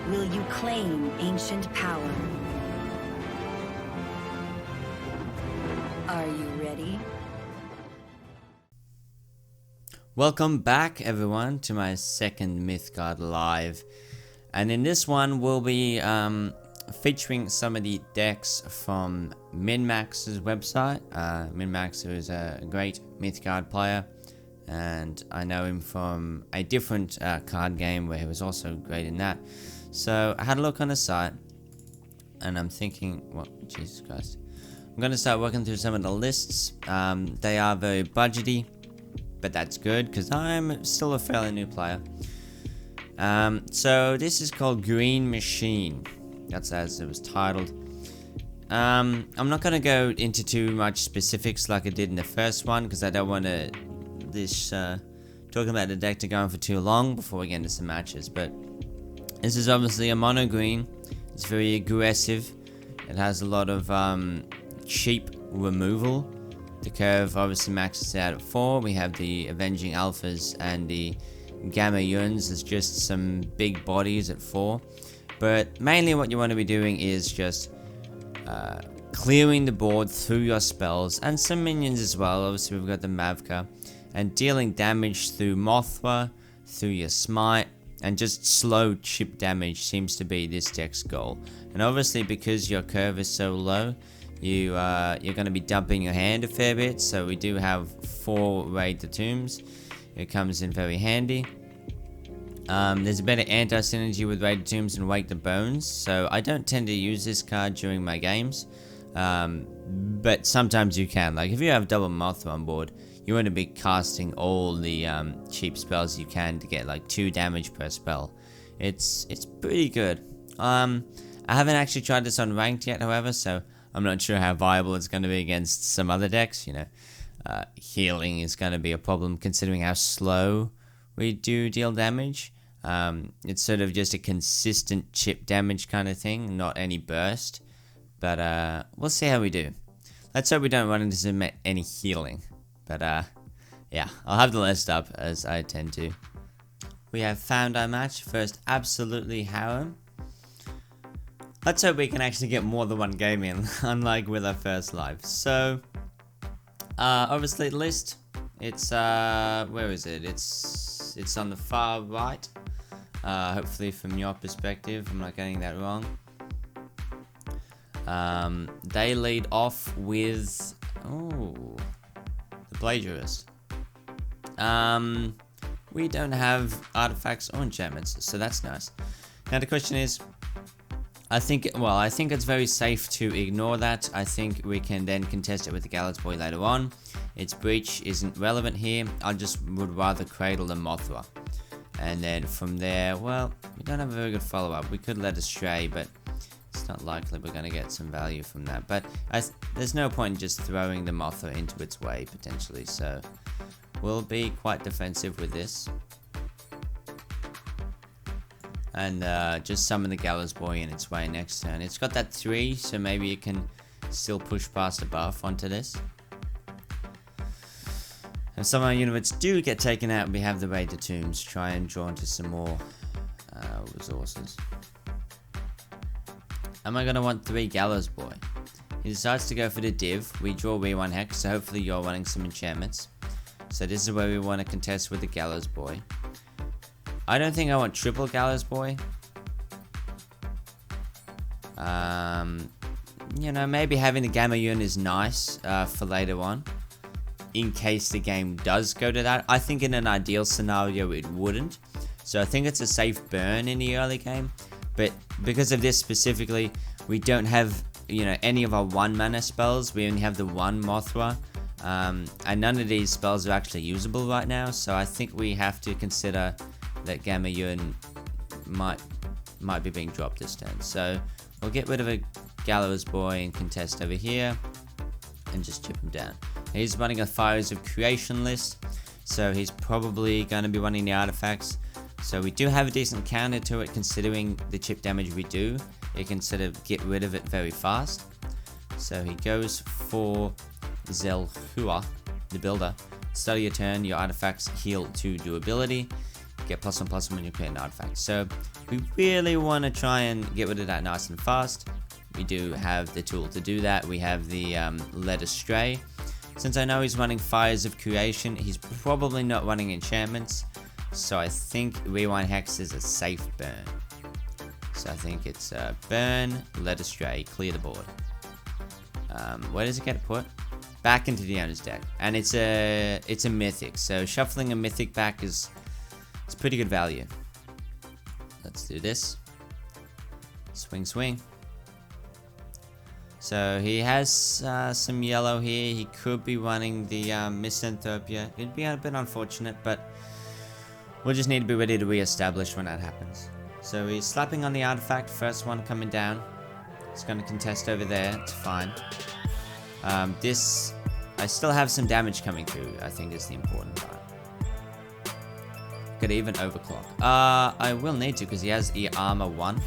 Will you claim ancient power? Are you ready? Welcome back everyone to my second Mythgard live, and in this one we'll be featuring some of the decks from MinMax's website. MinMax is a great Mythgard player, and I know him from a different card game where he was also great in that. So I had a look on the site, and I'm thinking, well, Jesus Christ, I'm going to start working through some of the lists. They are very budgety, but that's good because I'm still a fairly new player. So this is called Green Machine. That's as it was titled. I'm not going to go into too much specifics like I did in the first one because I don't want to talking about the deck to go on for too long before we get into some matches. But this is obviously a mono green. It's very aggressive. It has a lot of cheap removal. The curve obviously maxes out at 4. We have the Avenging Alphas and the Gamma Yuns. There's just some big bodies at 4. But mainly what you want to be doing is just clearing the board through your spells and some minions as well. Obviously we've got the Mavka. And dealing damage through Mothra, through your Smite, and just slow chip damage seems to be this deck's goal. And obviously because your curve is so low, you're going to be dumping your hand a fair bit. So we do have 4 Raid the Tombs. It comes in very handy. There's a better anti-synergy with Raid the Tombs and Wake the Bones. So I don't tend to use this card during my games. But sometimes you can. Like if you have double Mothra on board, you want to be casting all the cheap spells you can to get like 2 damage per spell. It's pretty good. I haven't actually tried this on ranked yet, however, so I'm not sure how viable it's going to be against some other decks. You know, healing is going to be a problem considering how slow we do deal damage. It's sort of just a consistent chip damage kind of thing, not any burst. But we'll see how we do. Let's hope we don't run into any healing. But yeah, I'll have the list up as I tend to. We have found our match. First, absolutely Harem. Let's hope we can actually get more than one game in, unlike with our first live. So, obviously the list, it's, where is it? It's on the far right. Hopefully from your perspective, I'm not getting that wrong. They lead off with, the Plagiarist. We don't have artifacts or enchantments, so that's nice. Now the question is, I think it's very safe to ignore that. I think we can then contest it with the Gallows Boy later on. Its breach isn't relevant here. I just would rather Cradle the Mothra. And then from there, well, we don't have a very good follow-up. We could let it stray, but it's not likely we're going to get some value from that. But there's no point in just throwing the Mothra into its way, potentially. So we'll be quite defensive with this. And just summon the Gallows Boy in its way next turn. It's got that 3, so maybe it can still push past a buff onto this. If some of our units do get taken out, we have the Raid the Tombs. Try and draw into some more resources. Am I going to want 3 Gallows Boy? He decides to go for the div. We draw V1 Hex, so hopefully you're running some enchantments. So this is where we want to contest with the Gallows Boy. I don't think I want triple Gallows Boy. You know, maybe having the Gamma Yun is nice for later on, in case the game does go to that. I think in an ideal scenario it wouldn't. So I think it's a safe burn in the early game. But because of this specifically, we don't have, you know, any of our 1 mana spells. We only have the 1 Mothra. And none of these spells are actually usable right now. So I think we have to consider that Gamma Yun might be being dropped this turn. So we'll get rid of a Gallows Boy and contest over here and just chip him down. He's running a Fires of Creation list, so he's probably going to be running the artifacts. So we do have a decent counter to it considering the chip damage we do. It can sort of get rid of it very fast. So he goes for Zelhua, the Builder. Start of your turn, your artifacts heal 2 durability. get +1/+1 when you create an artifact. So we really want to try and get rid of that nice and fast. We do have the tool to do that. We have the Led Astray. Since I know he's running Fires of Creation, he's probably not running enchantments. So I think Rewind Hex is a safe burn. So I think it's burn, Led Astray, clear the board. Where does it get put? Back into the owner's deck. And it's a mythic. So shuffling a mythic back is pretty good value. Let's do this. Swing, swing. So he has some yellow here. He could be running the Misanthropia. It'd be a bit unfortunate, but we'll just need to be ready to re-establish when that happens. So he's slapping on the artifact. First one coming down. It's going to contest over there. It's fine. This, I still have some damage coming through, I think is the important part. Could even overclock. I will need to because he has the armor 1.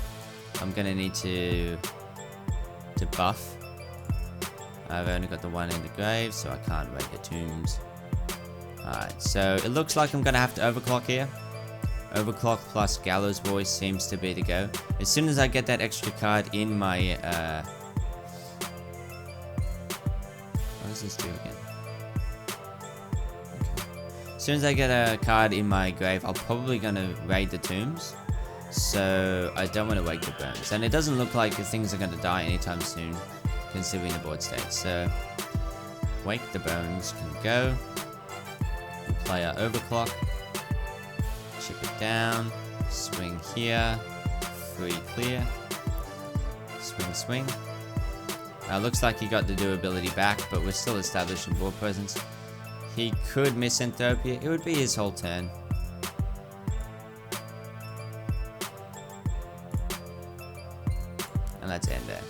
I'm going to need to buff. I've only got the 1 in the grave, so I can't raid the tombs. Alright, so it looks like I'm going to have to overclock here. Overclock plus Gallows Voice seems to be the go. As soon as I get that extra card in my... what does this do again? Okay. As soon as I get a card in my grave, I'm probably going to raid the tombs. So I don't want to wake the bones. And it doesn't look like the things are going to die anytime soon, considering the board state. So wake the bones can go. Play our overclock. Chip it down. Swing here. Free clear. Swing, swing. Now looks like he got the durability back, but we're still establishing board presence. He could Misanthropia. It would be his whole turn. And let's end there.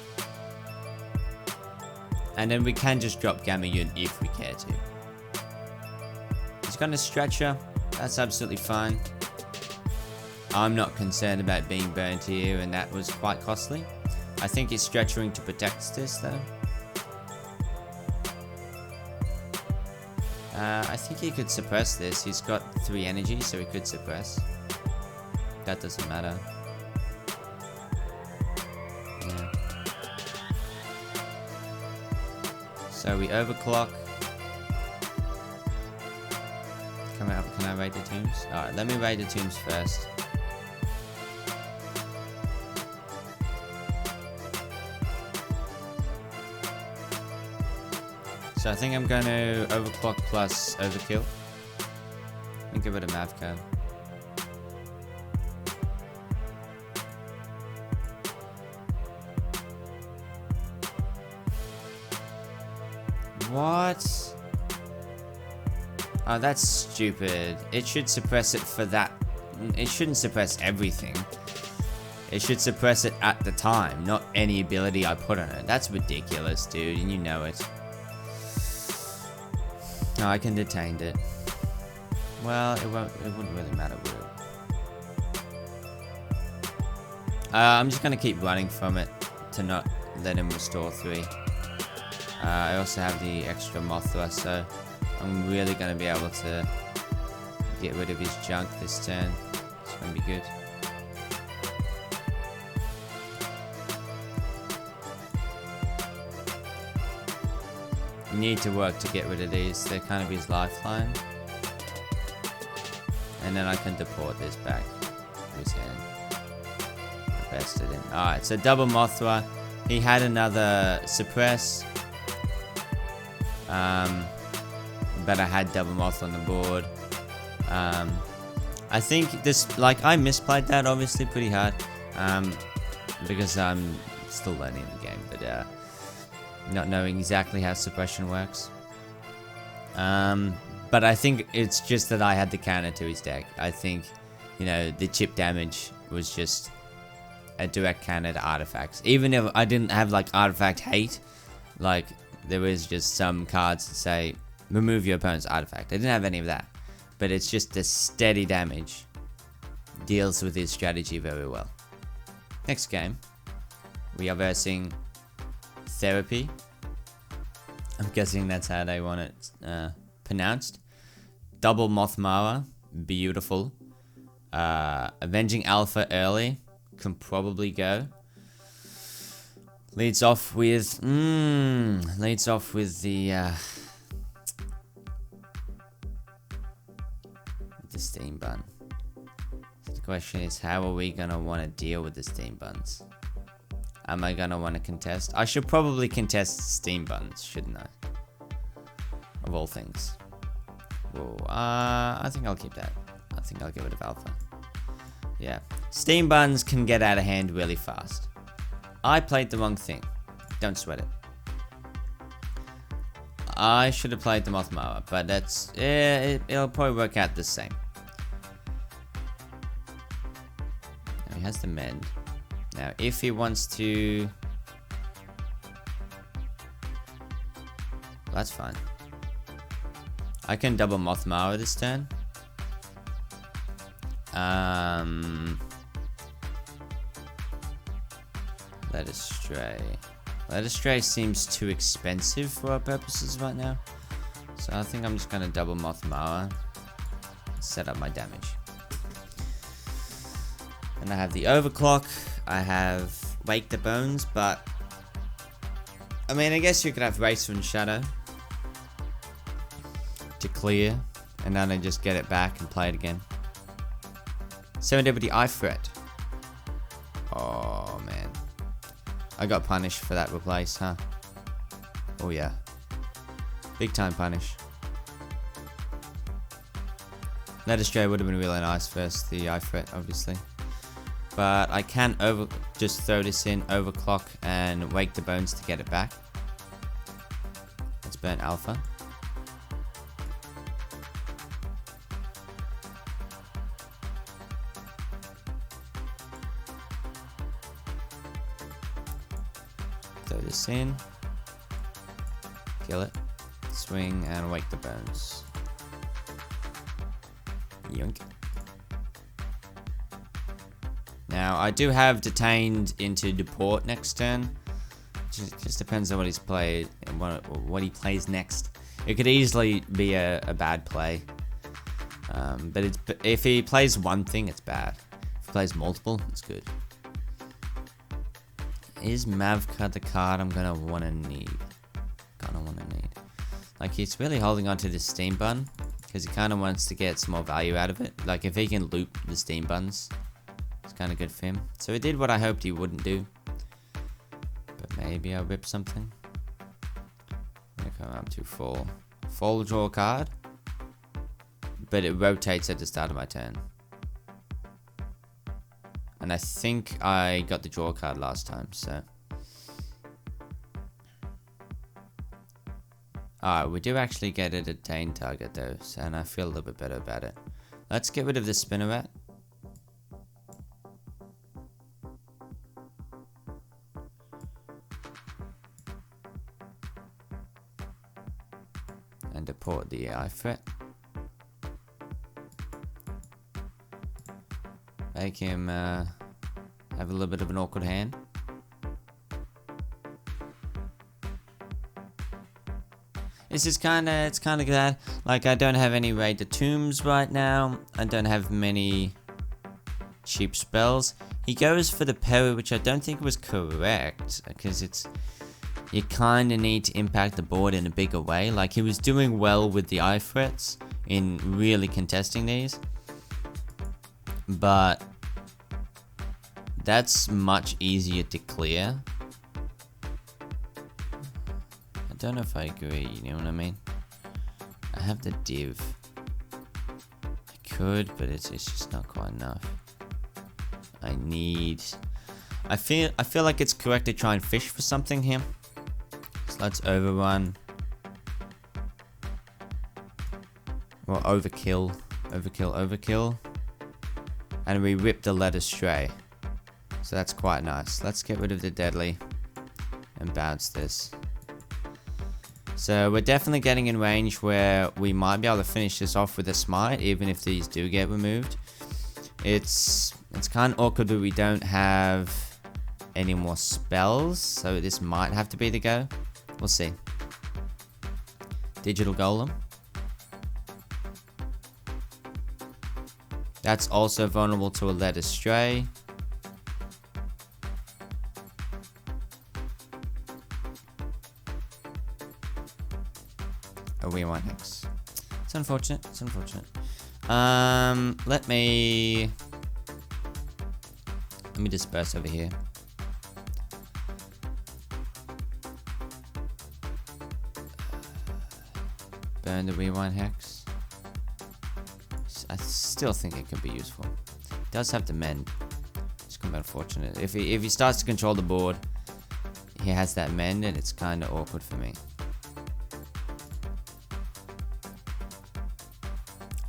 And then we can just drop Gamma Yun if we care to. He's got a Stretcher. That's absolutely fine. I'm not concerned about being burnt here, and that was quite costly. I think he's Stretchering to protect this though. I think he could suppress this. He's got 3 energy, so he could suppress. That doesn't matter. Yeah. So we overclock. Can I raid the tombs? Alright, let me raid the tombs first. So I think I'm going to overclock plus overkill. Let me get rid of Mythgard. What? Oh, that's stupid. It should suppress it for that. It shouldn't suppress everything. It should suppress it at the time, not any ability I put on it. That's ridiculous, dude, and you know it. No, I can detain it. Well, it wouldn't really matter, would it? I'm just gonna keep running from it to not let him restore 3. I also have the extra Mothra, so I'm really gonna be able to get rid of his junk this turn. It's gonna be good. Need to work to get rid of these. They're kind of his lifeline. And then I can deport this back to his hand. I bested him. Alright, so double Mothra. He had another suppress. But I had double Mothra on the board. I think this, like, I misplayed that obviously pretty hard. Because I'm still learning the game, but not knowing exactly how suppression works. But I think it's just that I had the counter to his deck. I think, you know, the chip damage was just a direct counter to artifacts. Even if I didn't have, like, artifact hate, like, there was just some cards that say, remove your opponent's artifact. I didn't have any of that. But it's just the steady damage deals with his strategy very well. Next game, we are versing Therapy. I'm guessing that's how they want it pronounced. Double Mothmara, beautiful. Avenging Alpha early can probably go. Leads off with the steam bun. So the question is, how are we gonna want to deal with the steam buns? Am I gonna want to contest? I should probably contest steam buns, shouldn't I? Of all things. Whoa, I think I'll keep that. I think I'll get rid of Alpha. Yeah. Steam buns can get out of hand really fast. I played the wrong thing. Don't sweat it. I should have played the Mothmower, but that's... it'll probably work out the same. Now he has the mend. Now, if he wants to... Well, that's fine. I can double Mothmower this turn. Let us stray. Let us stray seems too expensive for our purposes right now. So I think I'm just gonna double Mothmower. Set up my damage. And I have the overclock. I have Wake the Bones, but I mean, I guess you could have Racer and Shadow to clear, and then I just get it back and play it again. Serendipity Eye Threat. Oh man, I got punished for that replace, huh? Oh yeah, big time punish. Let us Stray would have been really nice versus the Eye Threat, obviously. But I can just throw this in, overclock, and Wake the Bones to get it back. Let's burn Alpha. Throw this in. Kill it. Swing and Wake the Bones. Yoink. Now, I do have Detained into Deport next turn. Just depends on what he's played and what he plays next. It could easily be a bad play. But if he plays one thing, it's bad. If he plays multiple, it's good. Is Mythgard the card I'm gonna wanna need? Like, he's really holding on to this Steam Bun, because he kinda wants to get some more value out of it. Like, if he can loop the Steam Buns, it's kinda good for him. So he did what I hoped he wouldn't do. But maybe I'll whip something. I'm gonna come up to full. Full draw card. But it rotates at the start of my turn. And I think I got the draw card last time, so. Alright, we do actually get a detained target though, so, and I feel a little bit better about it. Let's get rid of the Spinneret. And deport the Eye Threat. Make him have a little bit of an awkward hand. This is it's kinda good. Like, I don't have any Raid the Tombs right now. I don't have many cheap spells. He goes for the parry, which I don't think was correct, because you kinda need to impact the board in a bigger way. Like, he was doing well with the Eye Threats in really contesting these. But that's much easier to clear. I don't know if I agree, you know what I mean? I have the div. I could, but it's just not quite enough. I feel like it's correct to try and fish for something here. So let's overrun. Or overkill. Overkill. And we rip the Let Us Stray. So that's quite nice. Let's get rid of the deadly and bounce this. So we're definitely getting in range where we might be able to finish this off with a smite, even if these do get removed. It's kind of awkward that we don't have any more spells, so this might have to be the go. We'll see. Digital Golem. That's also vulnerable to a led astray. A W1X. It's unfortunate. It's unfortunate. Let me disperse over here. Burn the rewind hex. I still think it could be useful. It does have to mend. It's kind of unfortunate. If he starts to control the board, he has that mend, and it's kind of awkward for me.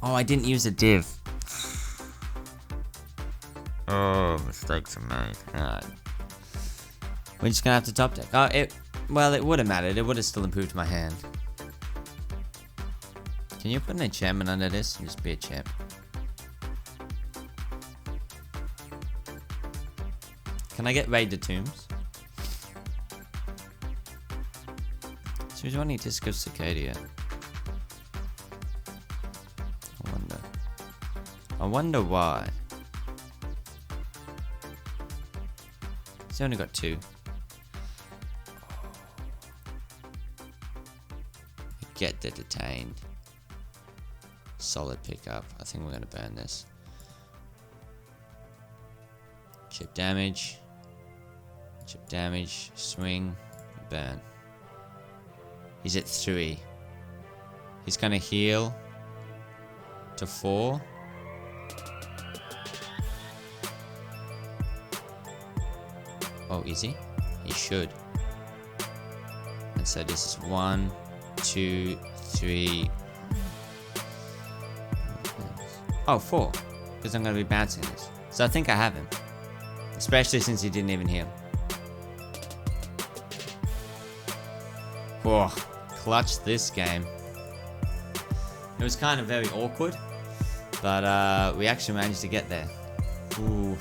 Oh, I didn't use a div. Oh, mistakes are made. Alright. We're just gonna have to top deck. Oh, it would have mattered. It would have still improved my hand. Can you put an enchantment under this and just be a champ? Can I get Raid the Tombs? So he's running Disco Cicadia. I wonder why. He's only got 2. Get the detained. Solid pickup. I think we're gonna burn this. Chip damage. Chip damage. Swing. Burn. He's at 3. He's gonna heal to 4. Oh, is he? He should. And so this is 1, 2, 3. Oh, 4. Because I'm going to be bouncing this. So I think I have him. Especially since he didn't even heal. Whoa. Clutched this game. It was kind of very awkward. But we actually managed to get there. Ooh.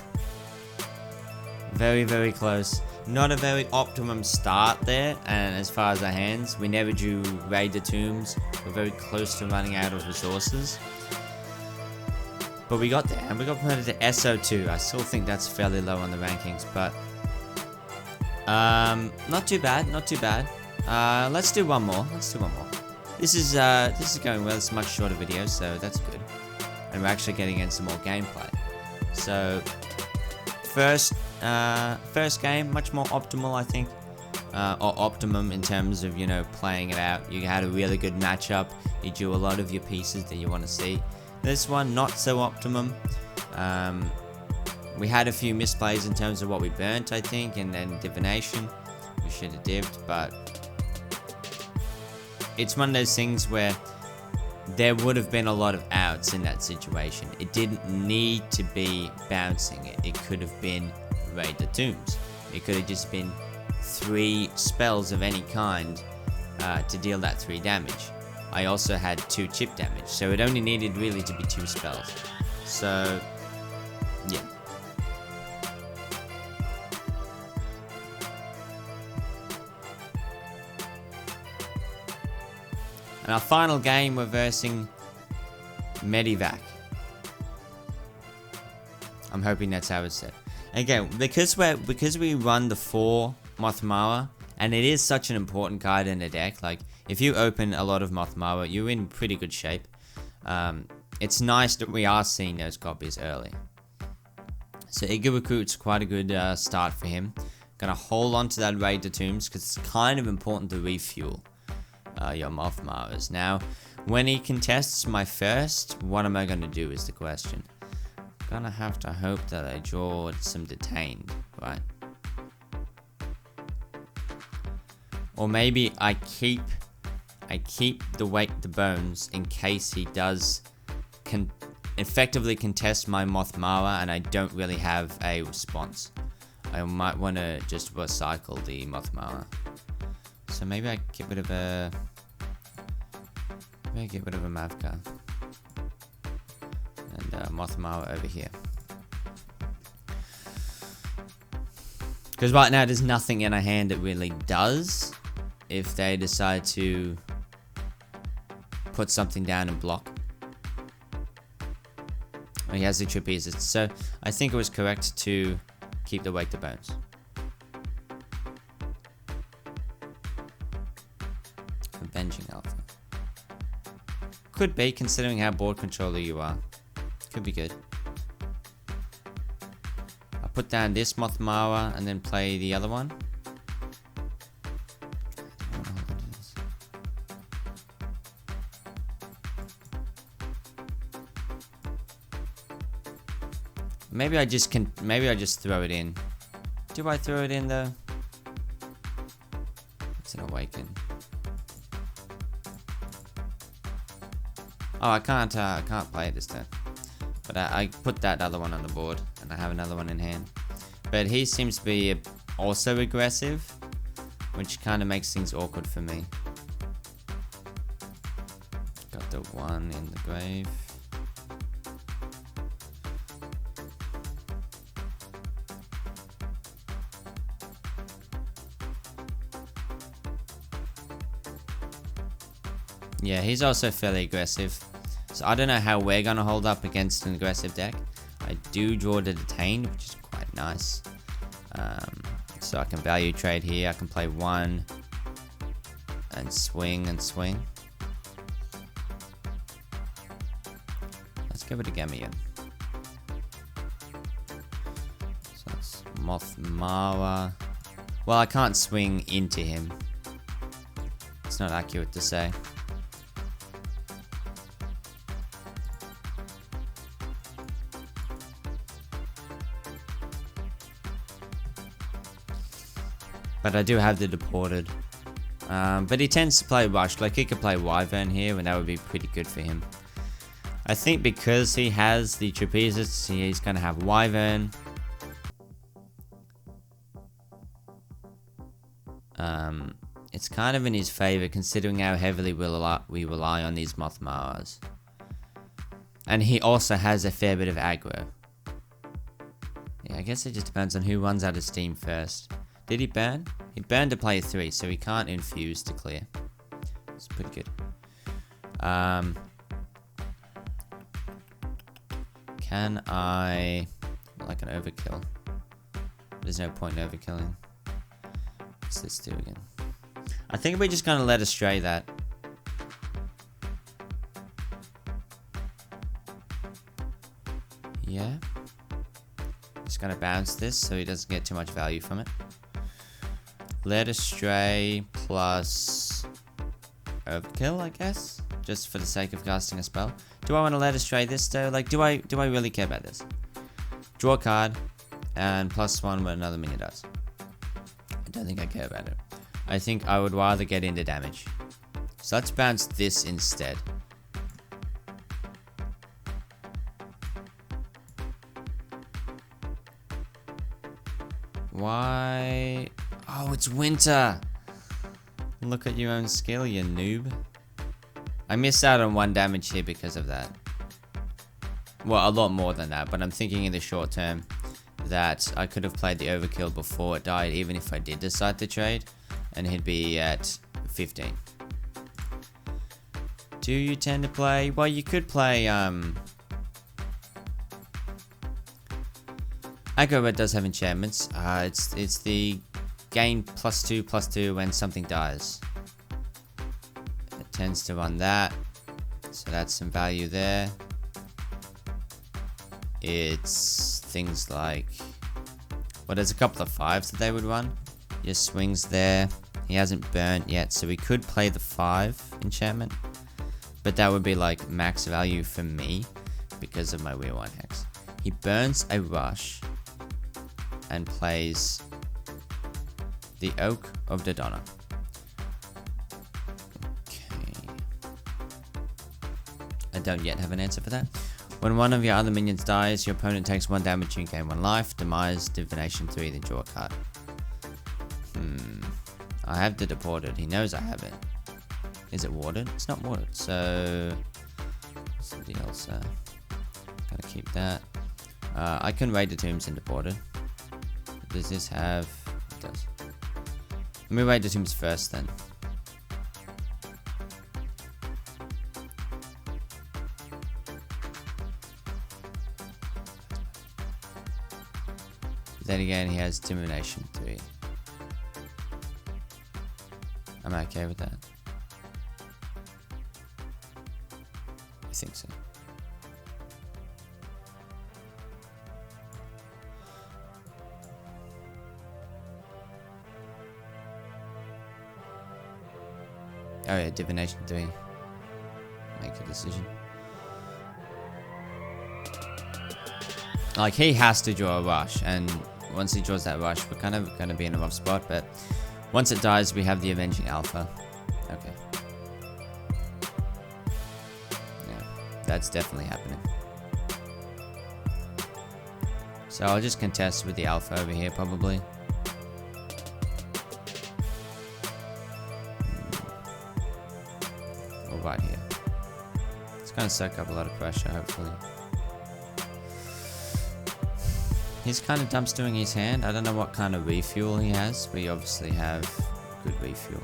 Very, very close. Not a very optimum start there, and as far as our hands, we never drew Raid the Tombs. We're very close to running out of resources. But we got there, and we got promoted to SO2. I still think that's fairly low on the rankings, but not too bad, not too bad. Let's do one more. Let's do one more. This is going well. It's a much shorter video, so that's good. And we're actually getting in some more gameplay. So first game, much more optimal, I think, or optimum in terms of, you know, playing it out. You had a really good matchup. You drew a lot of your pieces that you want to see. This one, not so optimum. We had a few misplays in terms of what we burnt, I think, and then divination. We should have dived, but it's one of those things where there would have been a lot of outs in that situation. It didn't need to be bouncing it. It could have been Raid the Tombs. It could have just been 3 spells of any kind to deal that 3 damage. I also had 2 chip damage, so it only needed really to be 2 spells. So, yeah. And our final game, we're versing Medivac. I'm hoping that's how it's said. Again, because we run the 4 Mothmara, and it is such an important card in the deck. Like, if you open a lot of Mothmara, you're in pretty good shape. It's nice that we are seeing those copies early. So Iga Recruit's quite a good start for him. Gonna hold on to that Raid the Tombs because it's kind of important to refuel your Mothmaras. Now, when he contests my first, what am I gonna do is the question. Gonna have to hope that I draw some detained, right? Or maybe I keep the bones in case he does effectively contest my Mothmara and I don't really have a response. I might want to just recycle the Mothmara. So maybe I get rid of a Mavka. And Mothmara over here. Because right now there's nothing in our hand that really does. If they decide to put something down and block. Oh, he has the trapezes. So I think it was correct to keep the wake the bones. Avenging Alpha. Could be, considering how board controller you are. Could be good. I'll put down this Mothmara and then play the other one. Maybe I just throw it in. Do I throw it in though? It's an awaken. Oh, I can't play it this turn. But I put that other one on the board, and I have another one in hand. But he seems to be also aggressive, which kind of makes things awkward for me. Got the one in the grave. Yeah, he's also fairly aggressive. So I don't know how we're going to hold up against an aggressive deck. I do draw to detain, which is quite nice. So I can value trade here. I can play one and swing and swing. Let's go with a Gamian. So that's Mothmara. Well, I can't swing into him. It's not accurate to say. But I do have the deported. But he tends to play rush. Like he could play Wyvern here and that would be pretty good for him. I think because he has the trapezes, he's going to have Wyvern. It's kind of in his favor considering how heavily we rely on these Mothmaras. And he also has a fair bit of aggro. Yeah, I guess it just depends on who runs out of steam first. Did he burn? He burned to play 3, so he can't infuse to clear. It's pretty good. Can I... Well, I can overkill. There's no point in overkilling. What's this do again? I think we're just gonna let Astray that. Yeah. Just gonna bounce this so he doesn't get too much value from it. Let Astray plus overkill, I guess, just for the sake of casting a spell. Do I want to let Astray this though? Like, do I really care about this? Draw a card and +1 what another minion does. I don't think I care about it. I think I would rather get into damage. So let's bounce this instead. Why? Oh, it's winter. Look at your own skill, you noob. I missed out on 1 damage here because of that. Well, a lot more than that, but I'm thinking in the short term that I could have played the overkill before it died, even if I did decide to trade, and he'd be at 15. Do you tend to play? Well, you could play, Aggro does have enchantments. It's the gain +2/+2 when something dies. It tends to run that, so that's some value there. It's things like, well, there's a couple of 5s that they would run. Your swings there. He hasn't burnt yet, so we could play the 5 enchantment, but that would be like max value for me because of my Weird One Hex. He burns a rush and plays the Oak of Dodonna. Okay. I don't yet have an answer for that. When one of your other minions dies, your opponent takes 1 damage and you gain 1 life. Demise, Divination 3, then draw a card. I have the deported. He knows I have it. Is it warded? It's not warded, so something else. Gotta keep that. I can raid the tombs in deported. Does this have? It does. Let me raid the tombs first then. But then again, he has Domination 3. I'm okay with that. I think so. Oh yeah, Divination 3. Make a decision. Like, he has to draw a rush, and once he draws that rush, we're kind of gonna be in a rough spot, but once it dies, we have the Avenging Alpha. Okay. Yeah, that's definitely happening. So I'll just contest with the Alpha over here, probably. Or right here. It's gonna soak up a lot of pressure, hopefully. He's kind of dumpstering his hand. I don't know what kind of refuel he has. We obviously have good refuel.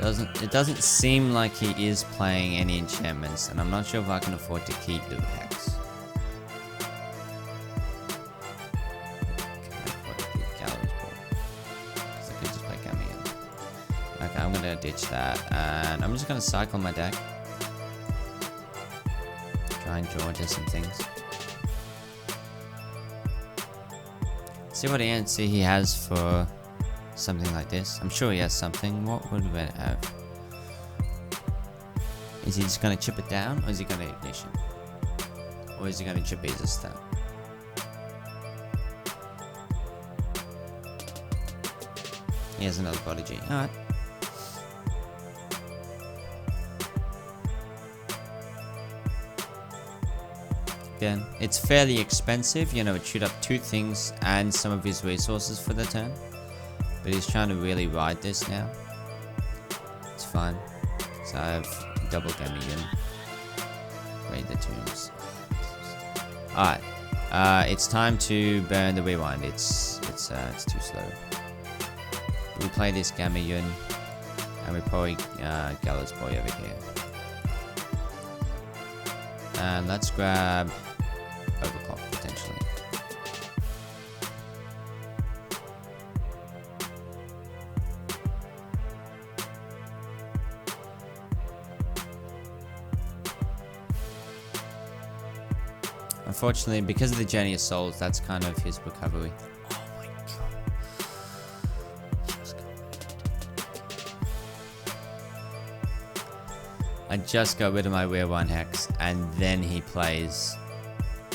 It doesn't seem like he is playing any enchantments, and I'm not sure if I can afford to keep the Hex. Because I could just play Gamion. Okay, I'm gonna ditch that, and I'm just gonna cycle my deck. Try and draw just some things. See what answer he has for something like this. I'm sure he has something. What would we have? Is he just gonna chip it down, or is he gonna Ignition? Or is he gonna chip his stuff? He has another Prodigy. Alright. Again, it's fairly expensive, you know, it shoot up 2 things and some of his resources for the turn. But he's trying to really ride this now. It's fine. So I have double Gamion. Raid the tombs. Alright. It's time to burn the rewind. It's too slow. We play this Gamion, and we probably Gallows Boy over here. And let's grab Overclock, potentially. Unfortunately, because of the Journey of Souls, that's kind of his recovery. Oh my god. I just got rid of my Rear 1 Hex, and then he plays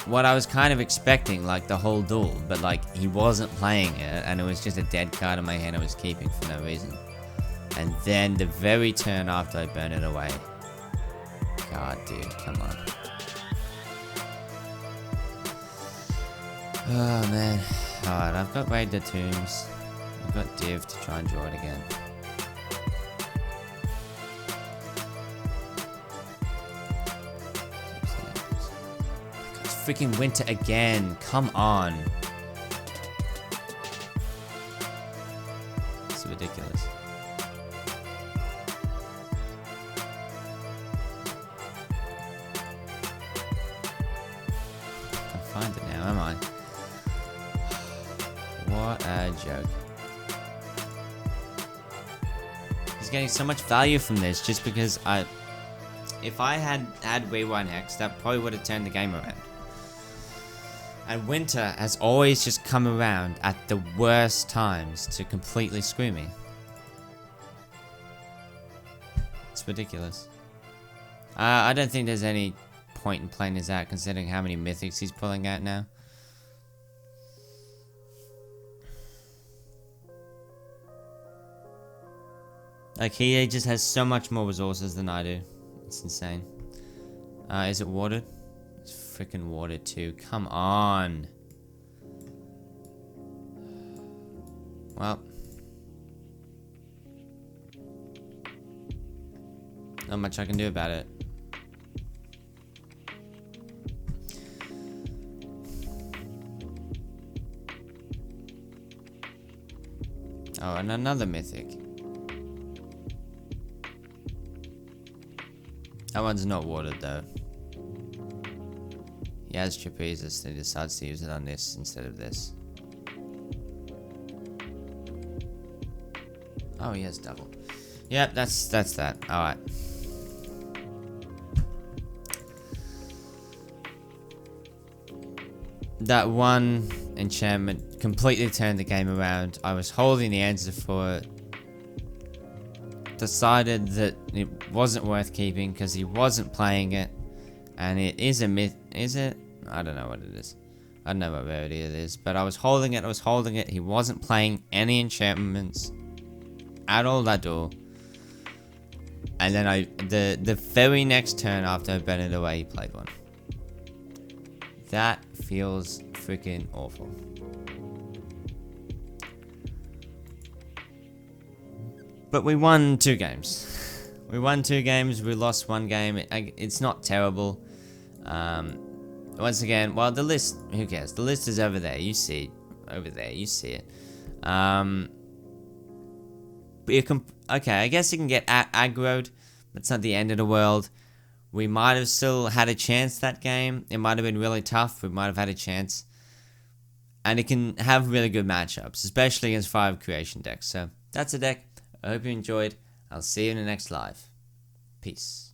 what I was kind of expecting, like the whole duel, but like he wasn't playing it, and it was just a dead card in my hand I was keeping for no reason. And then the very turn after I burn it away. God, dude, come on. Oh man. Alright, I've got Raid the Tombs. I've got Div to try and draw it again. Freaking Winter again. Come on. It's ridiculous. I can't find it now, am I? What a joke. He's getting so much value from this just because if I had Rewind Hex, that probably would have turned the game around. And Winter has always just come around at the worst times to completely screw me. It's ridiculous. I don't think there's any point in playing this out considering how many mythics he's pulling out now. Like, he just has so much more resources than I do. It's insane. Is it watered? It's freaking watered too. Come on. Well. Not much I can do about it. Oh, and another mythic. That one's not watered though. He has trapezes, and he decides to use it on this instead of this. Oh, he has double. Yep, that's that. Alright. That one enchantment completely turned the game around. I was holding the answer for it. Decided that it wasn't worth keeping because he wasn't playing it. And it is a myth. Is it? I don't know what it is. I don't know what rarity it is. But I was holding it. He wasn't playing any enchantments at all that duel. And then the very next turn after I burnt it away, he played one. That feels freaking awful. But we won 2 games. We won 2 games. We lost 1 game. It's not terrible. Once again, well, the list. Who cares? The list is over there. You see it. Over there. You see it. But you can. Okay, I guess you can get aggroed. But it's not the end of the world. We might have still had a chance that game. It might have been really tough. We might have had a chance. And it can have really good matchups, especially against 5 creation decks. So that's a deck. I hope you enjoyed. I'll see you in the next live. Peace.